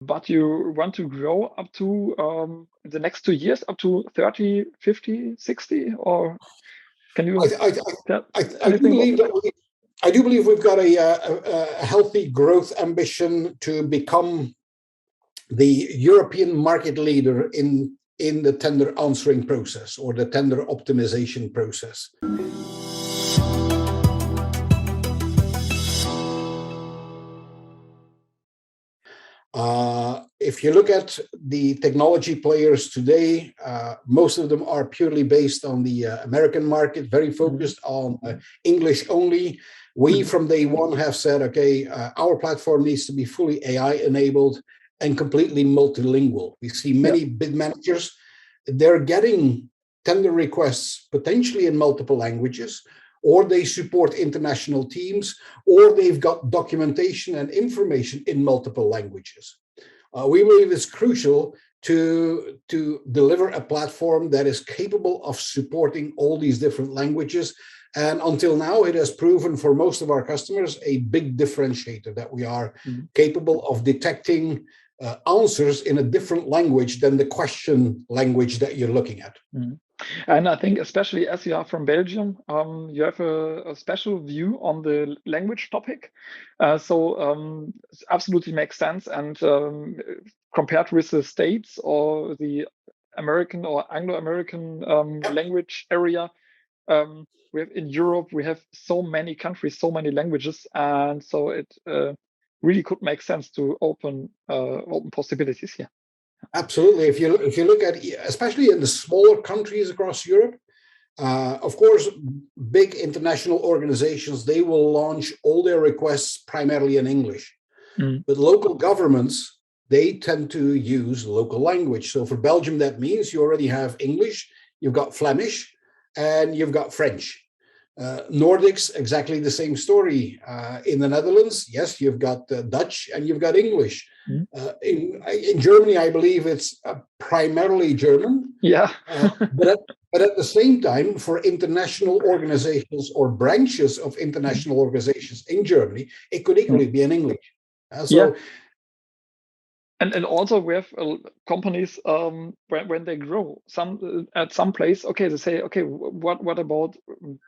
but you want to grow up to in the next 2 years up to 30, 50, 60, or can you tell anything about that? I do believe we've got a healthy growth ambition to become the European market leader in the tender answering process or the tender optimization process. If you look at the technology players today, most of them are purely based on the American market, very focused on English only. We, from day one, have said, okay, our platform needs to be fully AI enabled and completely multilingual. We see many bid managers, they're getting tender requests potentially in multiple languages, or they support international teams, or they've got documentation and information in multiple languages. We believe it's crucial to deliver a platform that is capable of supporting all these different languages. And until now, it has proven for most of our customers a big differentiator that we are capable of detecting answers in a different language than the question language that you're looking at. And I think, especially as you are from Belgium, you have a special view on the language topic. So it absolutely makes sense. And compared with the States or the American or Anglo-American language area, we have in Europe, we have so many countries, so many languages. And so it really could make sense to open possibilities here. Absolutely. If you look at, especially in the smaller countries across Europe, of course, big international organizations, they will launch all their requests primarily in English. But local governments, they tend to use local language. So for Belgium, that means you already have English, you've got Flemish, and you've got French. Nordics, exactly the same story. In the Netherlands, yes, you've got Dutch and you've got English. In Germany, I believe it's primarily German. Yeah. But at the same time, for international organizations or branches of international organizations in Germany, it could equally be in English. And also we have companies when they grow at some place, okay, they say, okay, what about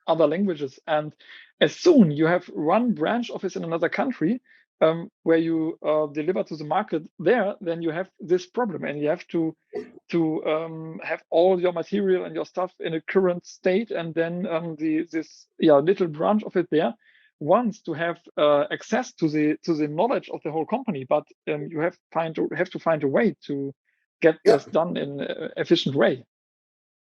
other languages? And as soon you have one branch office in another country where you deliver to the market there, then you have this problem, and you have to have all your material and your stuff in a current state, and then this little branch of it there wants to have access to the knowledge of the whole company, but you have to find a way to get this done in an efficient way.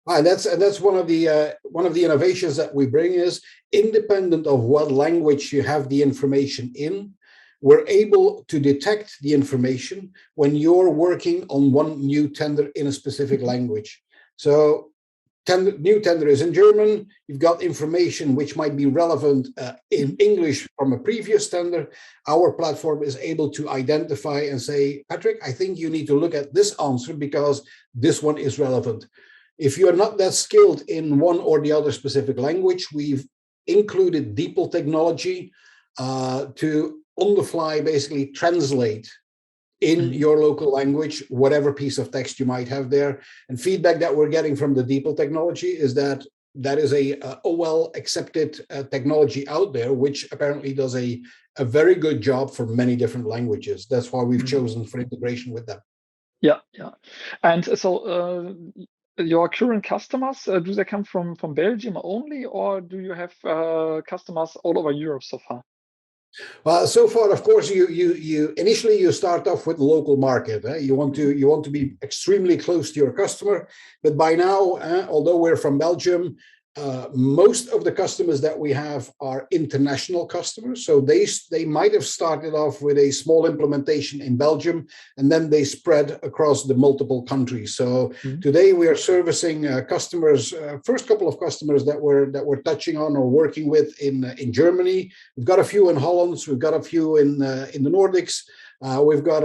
And that's one of the innovations that we bring is, independent of what language you have the information in, we're able to detect the information when you're working on one new tender in a specific language. So new tender is in German, you've got information which might be relevant in English from a previous tender. Our platform is able to identify and say, Patrick, I think you need to look at this answer because this one is relevant. If you're not that skilled in one or the other specific language, we've included DeepL technology to on the fly basically translate in your local language, whatever piece of text you might have there. And feedback that we're getting from the DeepL technology is that is a well-accepted technology out there, which apparently does a very good job for many different languages. That's why we've chosen for integration with them. Yeah. And so your current customers, do they come from Belgium only, or do you have customers all over Europe so far? Well, so far, of course, you initially you start off with the local market. You want to be extremely close to your customer. But by now, although we're from Belgium, most of the customers that we have are international customers. So they might have started off with a small implementation in Belgium, and then they spread across the multiple countries. So today we are servicing customers. First couple of customers that we're touching on or working with in Germany. We've got a few in Holland. We've got a few in the Nordics. We've got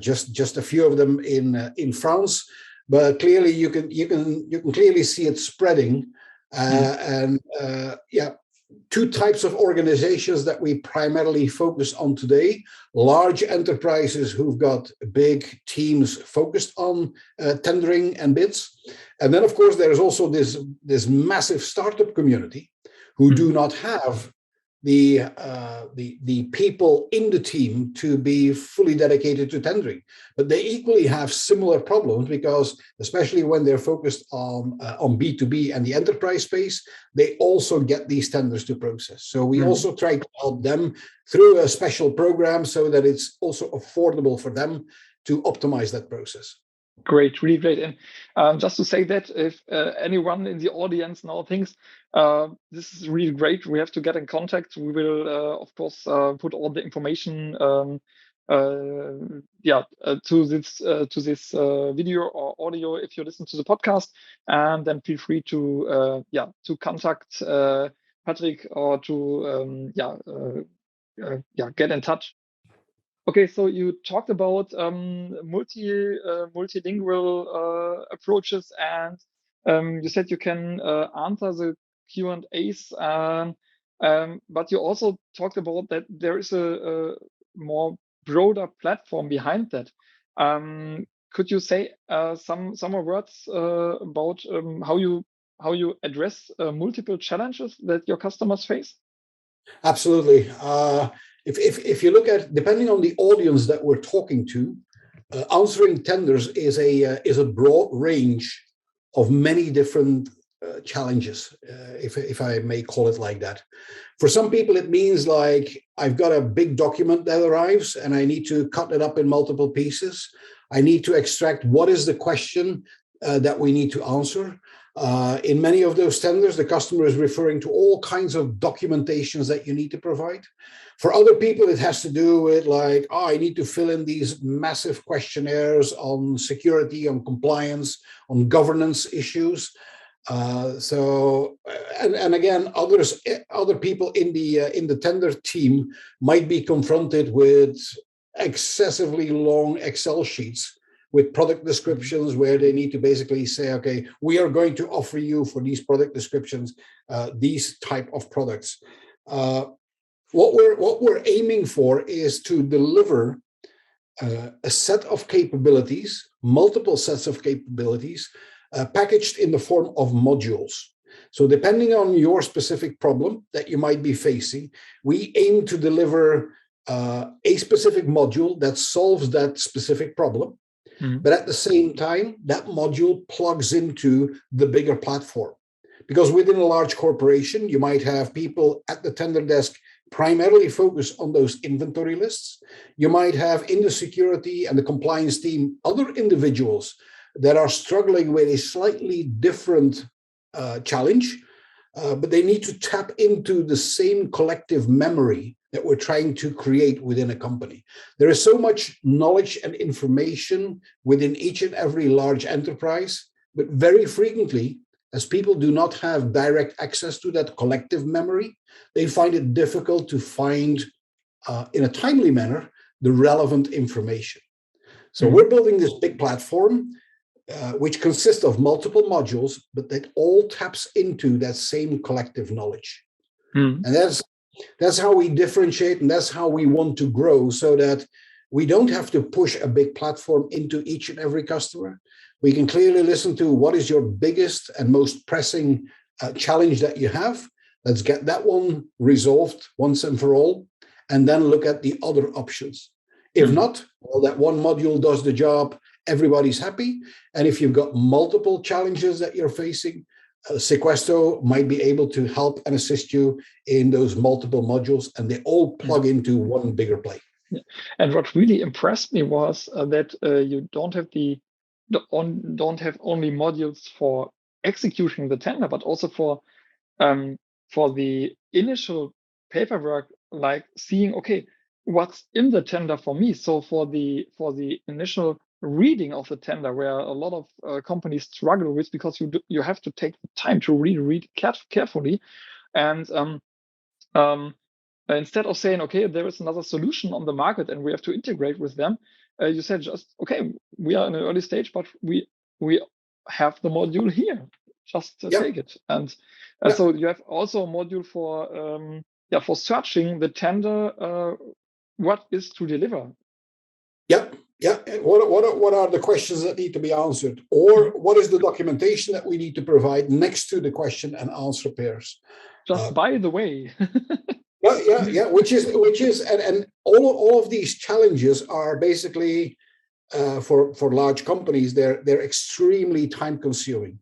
just a few of them in France. But clearly, you can clearly see it spreading. two types of organizations that we primarily focus on today: large enterprises who've got big teams focused on tendering and bids. And then, of course, there's also this massive startup community who do not have the people in the team to be fully dedicated to tendering, but they equally have similar problems, because especially when they're focused on B2B and the enterprise space, they also get these tenders to process. So we also try to help them through a special program so that it's also affordable for them to optimize that process. Great, really great. And just to say that if anyone in the audience now thinks this is really great, we have to get in contact. We will, of course, put all the information to this video or audio if you listen to the podcast, and then feel free to contact Patrick or to get in touch. Okay, so you talked about multilingual approaches, and you said you can answer the Q&As, but you also talked about that there is a more broader platform behind that. Could you say some more words about how you address multiple challenges that your customers face? Absolutely. If you look at, depending on the audience that we're talking to, answering tenders is a broad range of many different challenges, if I may call it like that. For some people, it means like, I've got a big document that arrives and I need to cut it up in multiple pieces. I need to extract what is the question that we need to answer. In many of those tenders, the customer is referring to all kinds of documentations that you need to provide. For other people, it has to do with like, I need to fill in these massive questionnaires on security, on compliance, on governance issues. And again, other people in the tender team might be confronted with excessively long Excel sheets with product descriptions where they need to basically say, okay, we are going to offer you for these product descriptions these type of products. What we're aiming for is to deliver a set of capabilities, multiple sets of capabilities, packaged in the form of modules. So depending on your specific problem that you might be facing, we aim to deliver a specific module that solves that specific problem. But at the same time, that module plugs into the bigger platform. Because within a large corporation, you might have people at the tender desk primarily focused on those inventory lists. You might have in the security and the compliance team other individuals that are struggling with a slightly different challenge, but they need to tap into the same collective memory that we're trying to create within a company. There is so much knowledge and information within each and every large enterprise, but very frequently, as people do not have direct access to that collective memory, they find it difficult to find, in a timely manner, the relevant information. So we're building this big platform, which consists of multiple modules, but that all taps into that same collective knowledge. And that's how we differentiate, and that's how we want to grow, so that we don't have to push a big platform into each and every customer. We can clearly listen to what is your biggest and most pressing challenge that you have. Let's get that one resolved once and for all, and then look at the other options. If not, well, that one module does the job, everybody's happy. And if you've got multiple challenges that you're facing, sequesto might be able to help and assist you in those multiple modules, and they all plug into one bigger play. Yeah. And what really impressed me was that you don't have only modules for executing the tender, but also for the initial paperwork, like seeing, okay, what's in the tender for me. So for the initial reading of the tender, where a lot of companies struggle with, because you have to take the time to read carefully, and instead of saying, okay, there is another solution on the market and we have to integrate with them, you said just, okay, we are in an early stage, but we have the module here. just take it. And so you have also a module for searching the tender, what is to deliver. Yeah. What are the questions that need to be answered, or what is the documentation that we need to provide next to the question and answer pairs? Just by the way. Which is, and all of these challenges are basically for large companies. They're extremely time consuming.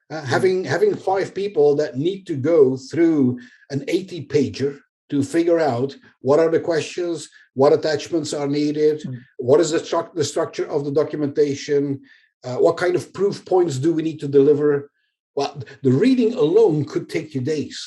Having 5 people that need to go through an 80-pager to figure out what are the questions, what attachments are needed, what is the structure of the documentation, what kind of proof points do we need to deliver. Well, the reading alone could take you days.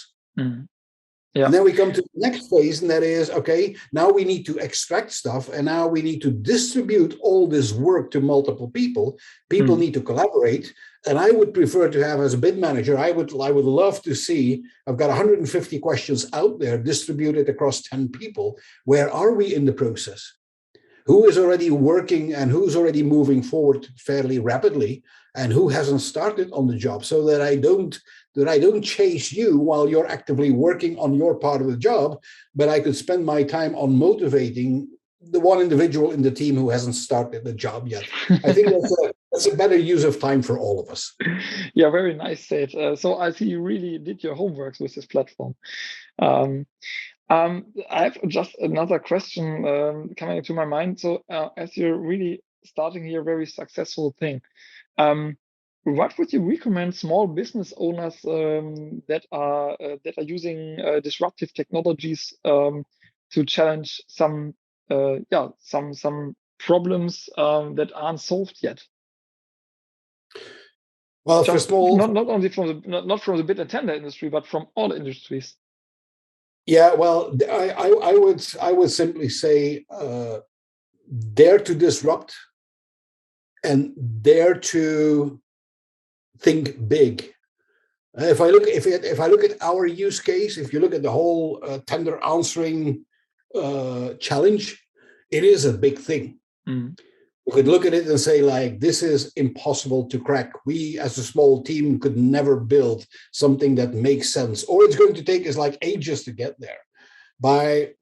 Yeah. And then we come to the next phase, and that is, okay, now we need to extract stuff, and now we need to distribute all this work to multiple people. People need to collaborate. And I would prefer to have, as a bid manager, I would love to see, I've got 150 questions out there distributed across 10 people. Where are we in the process? Who is already working and who's already moving forward fairly rapidly, and who hasn't started on the job, so that I don't chase you while you're actively working on your part of the job, but I could spend my time on motivating the one individual in the team who hasn't started the job yet. I think that's a better use of time for all of us. Yeah, very nice said. So I see you really did your homework with this platform. I have just another question coming into my mind. So as you're really starting here a very successful thing, what would you recommend small business owners that are using disruptive technologies to challenge some problems that aren't solved yet? Well, for small, not only from the bid and tender industry, but from all industries. Yeah, well, I would simply say dare to disrupt and dare to think big. If I look at our use case, if you look at the whole tender answering challenge, it is a big thing. We could look at it and say, like, this is impossible to crack. We, as a small team, could never build something that makes sense, or it's going to take us like ages to get there. By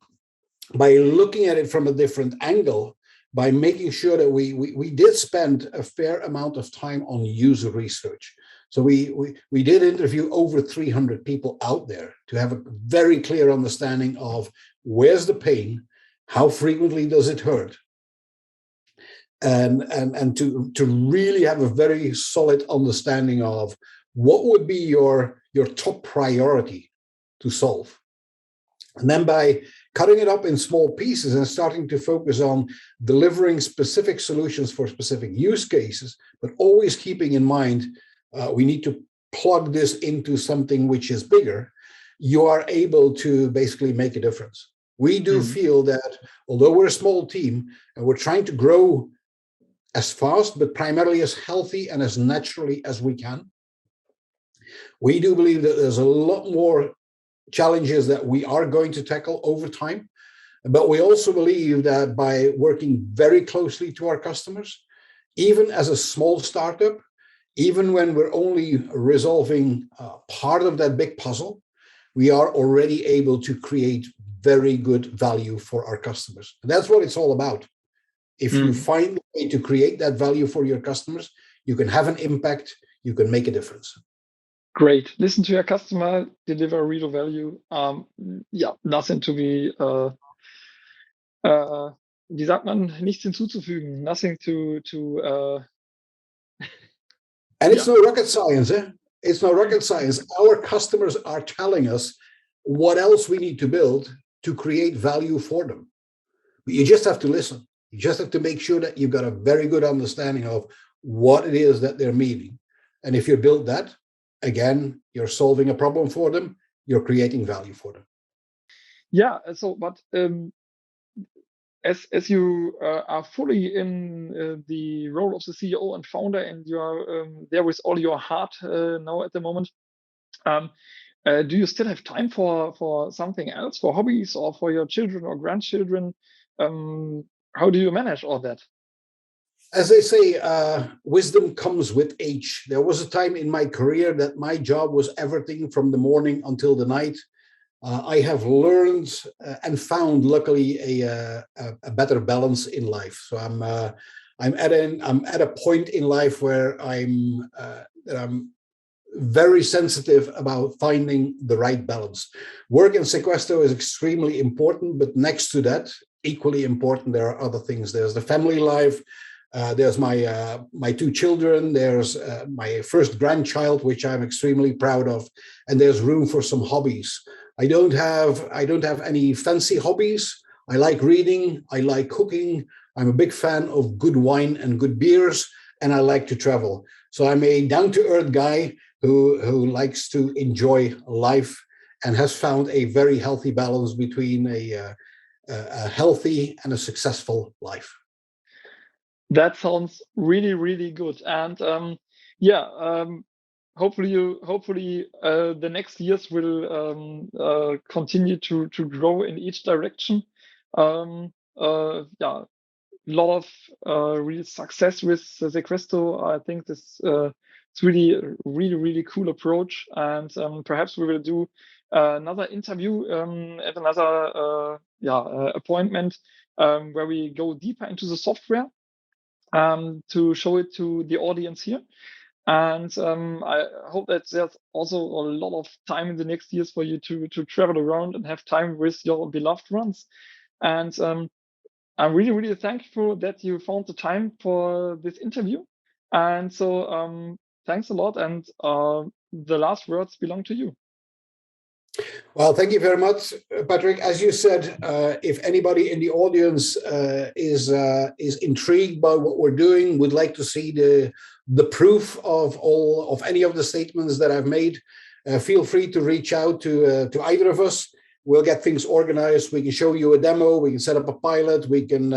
looking at it from a different angle, by making sure that we did spend a fair amount of time on user research. So we did interview over 300 people out there to have a very clear understanding of where's the pain, how frequently does it hurt, and to really have a very solid understanding of what would be your top priority to solve. And then by cutting it up in small pieces and starting to focus on delivering specific solutions for specific use cases, but always keeping in mind we need to plug this into something which is bigger, you are able to basically make a difference. We do feel that although we're a small team and we're trying to grow as fast, but primarily as healthy and as naturally as we can, we do believe that there's a lot more challenges that we are going to tackle over time. But we also believe that by working very closely to our customers, even as a small startup, even when we're only resolving part of that big puzzle, we are already able to create very good value for our customers. And that's what it's all about. If you find a way to create that value for your customers, you can have an impact, you can make a difference. Great. Listen to your customer, deliver real value. Nothing to be, wie sagt man, nichts hinzuzufügen, nothing to And it's no rocket science, eh? It's no rocket science. Our customers are telling us what else we need to build to create value for them. But you just have to listen. You just have to make sure that you've got a very good understanding of what it is that they're meaning. And if you build that, again, you're solving a problem for them, you're creating value for them. Yeah, so, but as you are fully in the role of the CEO and founder, and you are there with all your heart now at the moment, do you still have time for something else, for hobbies or for your children or grandchildren? How do you manage all that? As they say, wisdom comes with age. There was a time in my career that my job was everything from the morning until the night. I have learned and found, luckily, a better balance in life. So I'm at a point in life where I'm very sensitive about finding the right balance. Work in sequesto is extremely important, but next to that, equally important, there are other things. There's the family life. There's my two children. There's my first grandchild, which I'm extremely proud of, and there's room for some hobbies. I don't have any fancy hobbies. I like reading. I like cooking. I'm a big fan of good wine and good beers, and I like to travel. So I'm a down-to-earth guy who likes to enjoy life and has found a very healthy balance between a healthy and a successful life. That sounds really, really good. And hopefully the next years will continue to grow in each direction. A lot of real success with sequesto. I think this it's really, really, really cool approach. And perhaps we will do another interview at another appointment where we go deeper into the software to show it to the audience here. And I hope that there's also a lot of time in the next years for you to travel around and have time with your beloved ones. And I'm really, really thankful that you found the time for this interview. And so thanks a lot. And the last words belong to you. Well, thank you very much, Patrick. As you said, if anybody in the audience is intrigued by what we're doing, would like to see the proof of any of the statements that I've made, feel free to reach out to either of us. We'll get things organized. We can show you a demo. We can set up a pilot. We can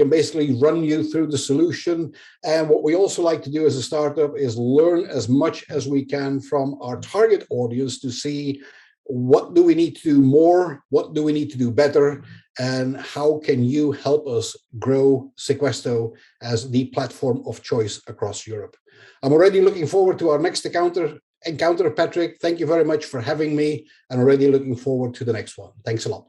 basically run you through the solution. And what we also like to do as a startup is learn as much as we can from our target audience to see what do we need to do more, what do we need to do better, and how can you help us grow sequesto as the platform of choice across Europe. I'm already looking forward to our next encounter, Patrick. Thank you very much for having me, and already looking forward to the next one. Thanks a lot.